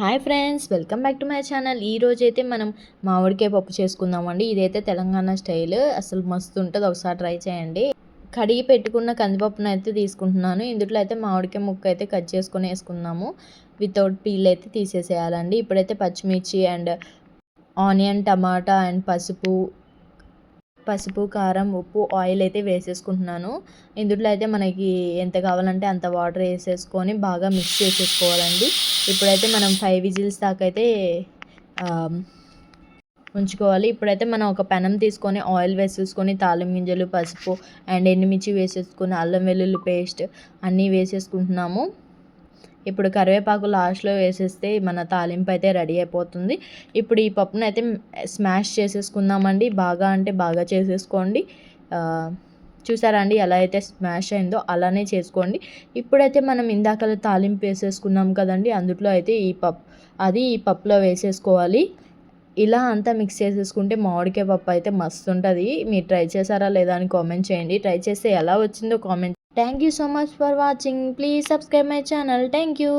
Hi friends, welcome back to my channel. ఈరోజైతే మనం మామిడికాయ పప్పు చేసుకుందామండి. ఇదైతే తెలంగాణ స్టైల్, అసలు మస్తు ఉంటుంది. ఒకసారి ట్రై చేయండి. కడిగి పెట్టుకున్న కందిపప్పును అయితే తీసుకుంటున్నాను. ఇందులో అయితే మామిడికాయ ముక్క అయితే కట్ చేసుకొని వేసుకుందాము. వితౌట్ పీల్ అయితే తీసేసేయాలండి. ఇప్పుడైతే పచ్చిమిర్చి అండ్ ఆనియన్, టమాటా అండ్ పసుపు, కారం, ఉప్పు, ఆయిల్ అయితే వేసేసుకుంటున్నాను. ఇందులో అయితే మనకి ఎంత కావాలంటే అంత వాటర్ వేసేసుకొని బాగా మిక్స్ చేసేసుకోవాలండి. ఇప్పుడైతే మనం 5 విజిల్స్ దాకా అయితే ఉంచుకోవాలి. ఇప్పుడైతే మనం ఒక పెనం తీసుకొని ఆయిల్ వేసేసుకొని తాలింపు గింజలు, పసుపు అండ్ ఎండుమిర్చి వేసేసుకొని అల్లం వెల్లుల్లి పేస్ట్ అన్నీ వేసేసుకుంటున్నాము. ఇప్పుడు కరివేపాకు లాస్ట్లో వేసేస్తే మన తాలింపు అయితే రెడీ అయిపోతుంది. ఇప్పుడు ఈ పప్పును అయితే స్మాష్ చేసేసుకుందామండి. బాగా అంటే బాగా చేసేసుకోండి. చూసారా అండి, ఎలా అయితే స్మాష్ అయిందో అలానే చేసుకోండి. ఇప్పుడైతే మనం ఇందాక తాలింపు వేసేసుకున్నాం కదండి, అందులో అయితే ఈ పప్పులో వేసేసుకోవాలి. ఇలా అంతా మిక్స్ చేసేసుకుంటే మామిడికాయ పప్పు అయితే మస్తు ఉంటుంది. మీరు ట్రై చేశారా లేదా అని కామెంట్ చేయండి. ట్రై చేస్తే ఎలా వచ్చిందో comment. Thank you so much for watching. Please subscribe my channel. Thank you.